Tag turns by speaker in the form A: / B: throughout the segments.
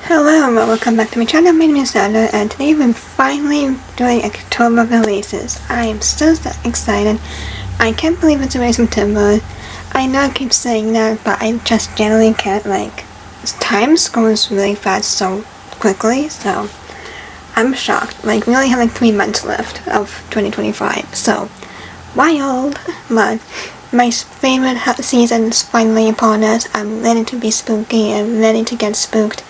A: Hello and welcome back to my channel. My name is Anna and today we're finally doing October releases. I am so excited. I can't believe it's already September. I know I keep saying that, but I just generally can't, time goes really fast so quickly, so I'm shocked. We only have 3 months left of 2025, so wild. But my favorite season is finally upon us. I'm ready to be spooky and ready to get spooked.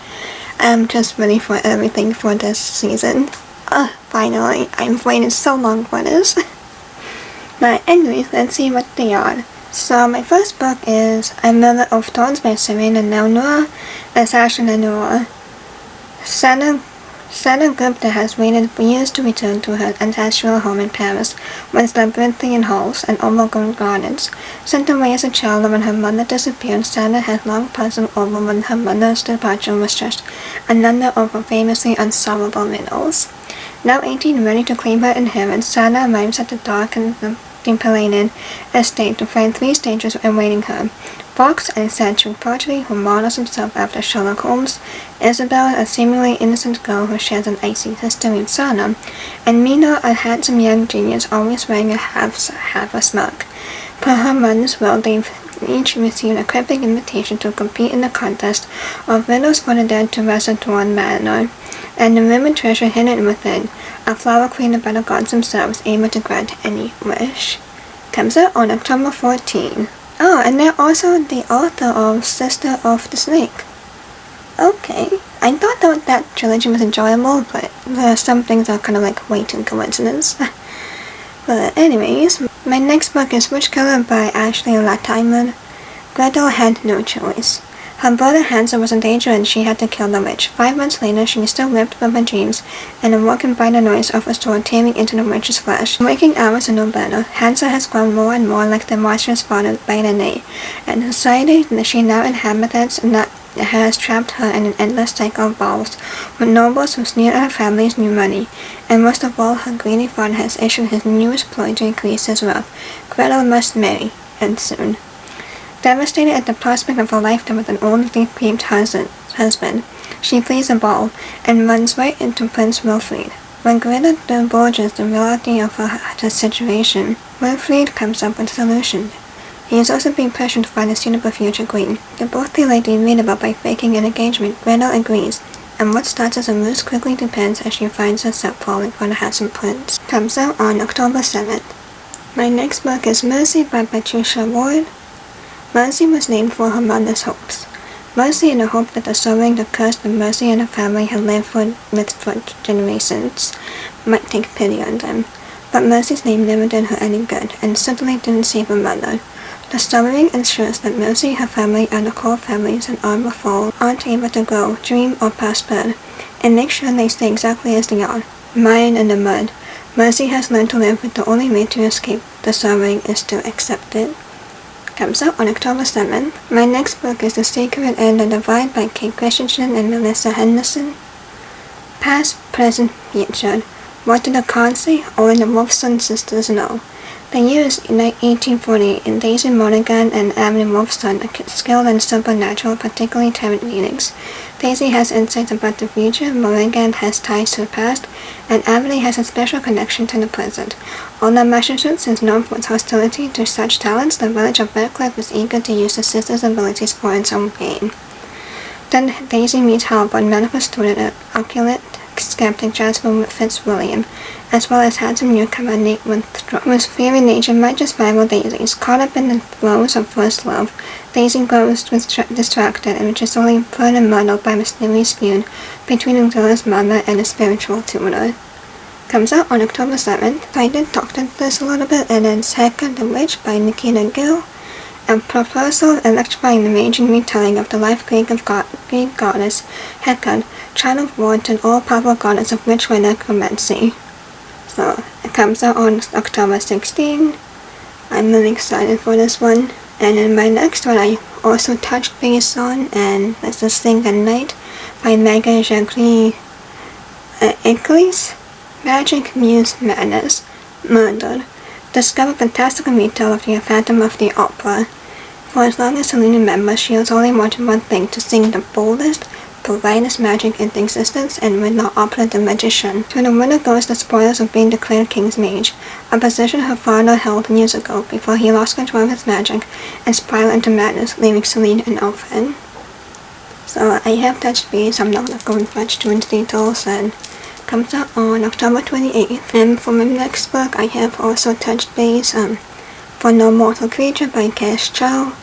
A: I'm just ready for everything for this season. Finally. I've waited so long for this. But anyways, let's see what they are. So my first book is A Mother of Thorns by Serena Noir and Sasha Noir. Sana Gupta has waited for years to return to her ancestral home in Paris, with its labyrinthian halls and overgrown gardens. Sent away as a child when her mother disappeared, Sana has long puzzled over when her mother's departure was just another of her famously unsolvable riddles. Now 18, ready to claim her inheritance, Sana arrives at the dark and Palladian estate to find 3 strangers awaiting her. Fox, an eccentric prodigy who models himself after Sherlock Holmes, Isabel, a seemingly innocent girl who shares an icy history with Sana, and Mina, a handsome young genius always wearing a half a smirk. Per her mother's will, they've each received a cryptic invitation to compete in the contest of riddles for the dead to Reservoir Manor, and the rumored treasure hidden within, a flower created by the gods themselves, able to grant any wish. Comes out on October 14. Oh, and they're also the author of Sister of the Snake. Okay. I thought that trilogy was enjoyable, but some things are kind of way too coincidence. But anyways, my next book is Witch Killer by Ashley Latimer. Gretel had no choice. Her brother Hansel was in danger and she had to kill the witch. 5 months later, she still lived from her dreams and awoken by the noise of a sword tearing into the witch's flesh. Waking hours are no better. Hansel has grown more and more like the monstrous father by the name, and the society that she now inhabits has trapped her in an endless cycle of balls, with nobles who sneer at her family's new money, and most of all, her greedy father has issued his newest ploy to increase his wealth. Gretel must marry, and soon. Devastated at the prospect of a lifetime with an old decrepit husband, she flees a ball and runs right into Prince Wilfrid. When Gretel divulges the reality of her situation, Wilfrid comes up with a solution. He is also being pressured to find a suitable future queen. They both delay the inevitable by faking an engagement. Gretel agrees, and what starts as a ruse quickly depends as she finds herself falling for the handsome prince. Comes out on October 7th. My next book is Mercy by Patricia Ward. Mercy was named for her mother's hopes. Mercy in the hope that the sorrowing the curse that Mercy and her family had lived with for generations might take pity on them. But Mercy's name never did her any good, and certainly didn't save her mother. The sorrowing ensures that Mercy, her family, and the core families and Arbor Fall aren't able to grow, dream, or prosper, and make sure they stay exactly as they are, mired in the mud. Mercy has learned to live with the only way to escape the sorrowing is to accept it. Comes out on October 7th. My next book is The Secret and the Divide by Kate Christensen and Melissa Henderson. Past, present, future. What did the Cards say? Only the Wolfson sisters know. The year is 1840, and Daisy Monaghan and Abby Wolfson are skilled in supernatural, particularly tarot readings. Daisy has insights about the future, Monaghan has ties to the past, and Abby has a special connection to the present. Although Massachusetts is known for its hostility to such talents, the village of Redcliffe is eager to use the sisters' abilities for its own gain. Then Daisy meets Halvard, medical student, occult skeptic Jasper Fitzwilliam, as well as handsome newcomer Nate Winthrop, whose fiery nature might just rival Daisy's. Caught up in the throes of first love, Daisy grows distracted and which is only further muddled by mysterious feud between the girl's mother and a spiritual tutor. Comes out on October 7th. I did talk to this a little bit, and then Heka the Witch by Nikita Gill, a proposal electrifying the raging retelling of the life Greek goddess Heka, child of Ward and all-powerful goddess of witchcraft and necromancy. So, it comes out on October 16. I'm really excited for this one. And in my next one, I also touched base on, and that's The Sing at Night by Megan Jacques Ickles. Magic, Muse, Madness, Murdered. Discover fantastical retell of the Phantom of the Opera. For as long as Selena remembers, she has only wanted one thing: to sing the boldest, the brightest magic in existence and will not opulent the magician. To the winner goes the spoils of being declared King's Mage, a position her father held years ago before he lost control of his magic and spiraled into madness, leaving Celine an orphan. So I have touched base, I'm not going to go much too into details, and comes out on October 28th. And for my next book, I have also touched base for No Mortal Creature by Cash Chow.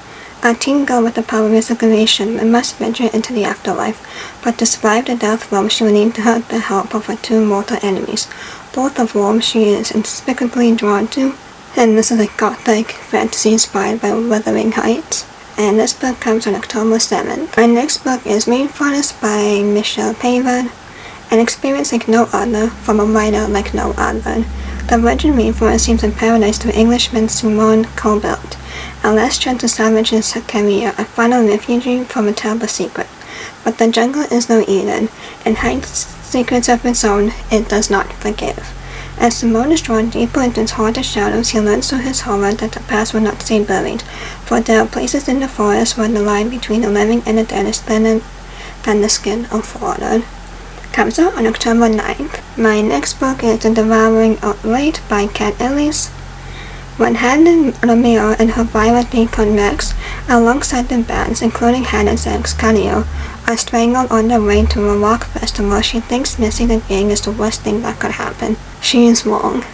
A: A teen girl with the power of resurrection must venture into the afterlife, but to survive the death blow she will need the help of her two mortal enemies, both of whom she is inexplicably drawn to. And this is a gothic fantasy inspired by Wuthering Heights. And this book comes on October 7th. My next book is Rainforest by Michelle Pavard, an experience like no other from a writer like no other. The virgin rainforest seems a paradise to Englishman Simon Colbert, a less gentle savage in his career, a final refugee from a terrible secret. But the jungle is no Eden, and hides secrets of its own it does not forgive. As Simone is drawn deeper into its haunted shadows, he learns to his horror that the past will not stay buried, for there are places in the forest where the line between the living and the dead is thinner than the skin of water. Comes out on October 9th. My next book is The Devouring Outright by Kat Ellis. When Hannah Romero and her violently convex, alongside the bands, including Hannah's ex, Calio, are strangled on their way to a rock festival, she thinks missing the gang is the worst thing that could happen. She is wrong.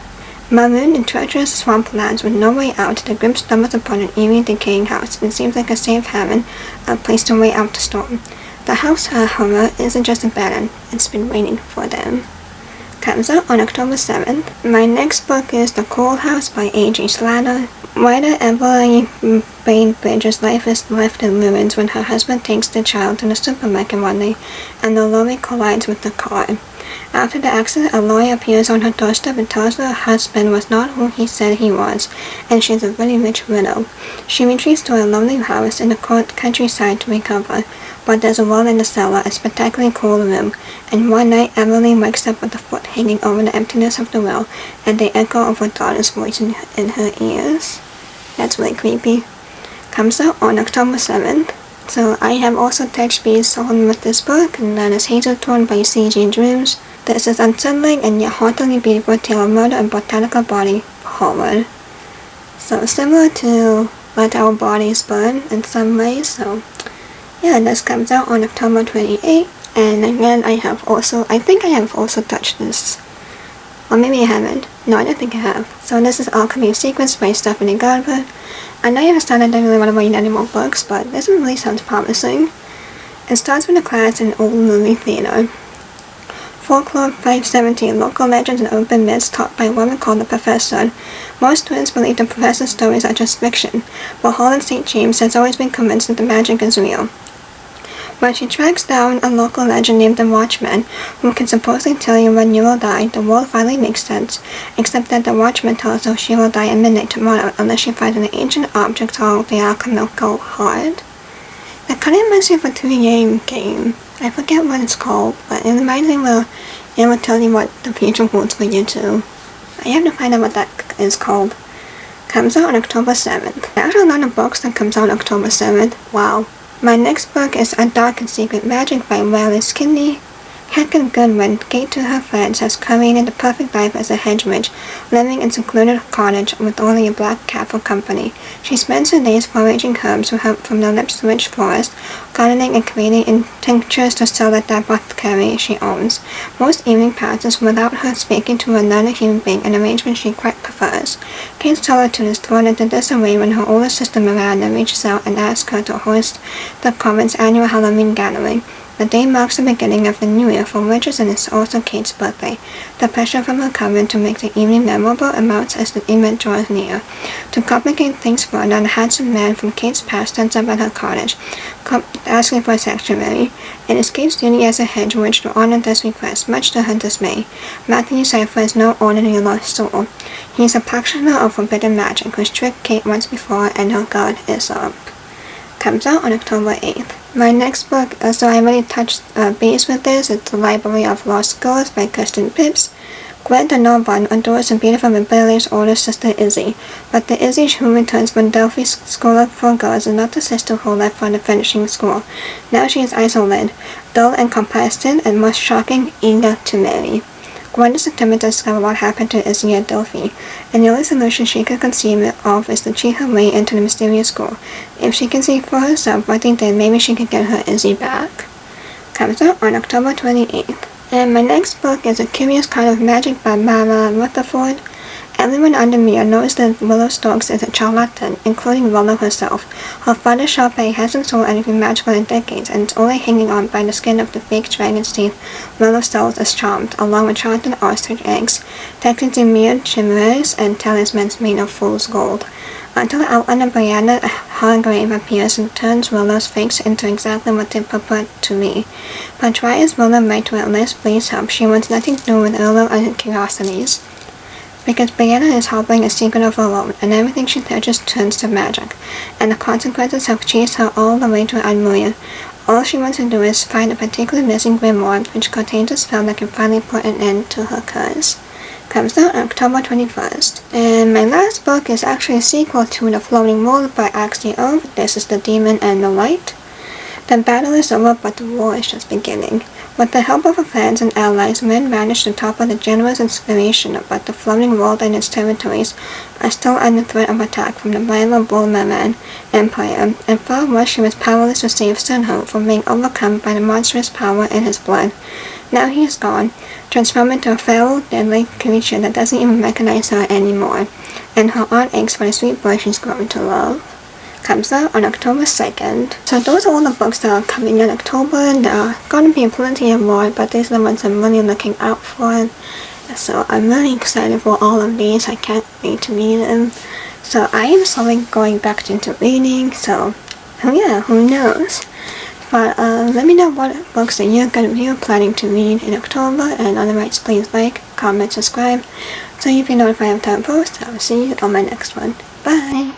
A: Marooned in treacherous swamplands with no way out, the group stumbles upon an eerie, decaying house. It seems like a safe haven, a place to wait out the storm. The house, however, isn't just abandoned, it's been waiting for them. Comes out on October 7th. My next book is The Coal House by A.G. Slatter. Writer Emily Bainbridge's life is left in ruins when her husband takes the child to the supermarket one day and the lorry collides with the car. After the accident, a lawyer appears on her doorstep and tells her husband was not who he said he was, and she is a very rich widow. She retreats to a lonely house in the countryside to recover, but there's a wall in the cellar, a spectacularly cool room, and one night Emily wakes up with a foot hanging over the emptiness of the well, and the echo of her daughter's voice in her ears. That's really creepy. Comes out on October 7th. So I have also touched base on with this book, and that is Hazelthorn by C.G. Drews. This is unsettling and yet hauntingly beautiful tale of murder and botanical body horror. So similar to Let Our Bodies Burn in some ways, so yeah, this comes out on October 28th. And again, I think I have also touched this. Or maybe I haven't. No, I don't think I have. So this is Alchemy of Secrets by Stephanie Garber. I know I have started, I don't really want to read any more books, but this one really sounds promising. It starts with a class in old movie theater. Folklore 517, local legends and urban myths taught by a woman called the Professor. Most students believe the Professor's stories are just fiction, but Holland St. James has always been convinced that the magic is real. When she tracks down a local legend named the Watchman, who can supposedly tell you when you will die, the world finally makes sense, except that the Watchman tells her she will die at midnight tomorrow unless she finds an ancient object called the alchemical heart. That kind of reminds me of a 2 game. I forget what it's called, but it reminds me where it will tell you what the future holds for you too. I have to find out what that is called. Comes out on October 7th. There are a lot of books that comes out on October 7th. Wow. My next book is A Dark and Secret Magic by Wallace Kinney. Hector Goodwin, gate to her friends, has created the perfect life as a hedge witch, living in secluded cottage with only a black cat for company. She spends her days foraging herbs from the Lipswich forest, gardening and creating tinctures to sell at the apothecary she owns. Most evening passes without her speaking to another human being, an arrangement she quite prefers. Kate's solitude is thrown into disarray when her older sister Miranda reaches out and asks her to host the convent's annual Halloween gathering. The day marks the beginning of the new year for witches, and it's also Kate's birthday. The pressure from her coven to make the evening memorable amounts as the event draws near. To complicate things further, a handsome man from Kate's past turns up at her cottage, asking for a sanctuary. It is Kate's duty as a hedge witch to honor this request, much to her dismay. Matthew Cypher is no ordinary lost soul. He is a practitioner of forbidden magic, who's tricked Kate once before, and her guard is up. Comes out on October 8th. My next book, so I already touched base with this, it's The Library of Lost Girls by Kirsten Phipps. Gwen, the non-one, adores the beautiful rebellious older sister Izzy, but the Izzy who returns from Delphi's School for Girls is not the sister who left for the finishing school. Now she is isolated, dull and complacent, and most shocking, eager to marry. Gwen is determined to discover what happened to Izzy at Delphi, and the only solution she can conceive of is to cheat her way into the mysterious school. If she can see for herself what they did, maybe she can get her Izzy back. Comes out on October 28th. And my next book is A Curious Kind of Magic by Barbara Rutherford. Everyone under me knows that Willow Stokes is a charlatan, including Willow herself. Her father, Sharpay, hasn't sold anything magical in decades, and is only hanging on by the skin of the fake dragon's teeth Willow sells as charmed, along with charlatan ostrich eggs, taxidermied chimeras, and talismans made of fool's gold. Until the outlander Brianna Hargrave appears and turns Willow's fakes into exactly what they purport to be. But try as Willow might to at least please help, she wants nothing to do with Willow and curiosities. Because Brianna is harboring a secret of her own, and everything she touches turns to magic, and the consequences have chased her all the way to Almunia. All she wants to do is find a particular missing grimoire which contains a spell that can finally put an end to her curse. Comes out on October 21st. And my last book is actually a sequel to The Floating World by Axie Ove. This is The Demon and the Light. The battle is over, but the war is just beginning. With the help of her friends and allies, men manage to topple the generous inspiration, but the floating world and its territories are still under threat of attack from the rival Bullman Empire, and far worse, she was powerless to save Sunho from being overcome by the monstrous power in his blood. Now he is gone, transformed into a feral, deadly creature that doesn't even recognize her anymore, and her heart aches for the sweet boy she's grown to love. Comes out on October 2nd. So those are all the books that are coming in October, and there are going to be plenty of more, but these are the ones I'm really looking out for. So I'm really excited for all of these. I can't wait to read them. So I am slowly going back into reading, so yeah, who knows. But let me know what books that you're planning to read in October, and otherwise please like, comment, subscribe, so you can be notified of time posts. I'll see you on my next one. Bye!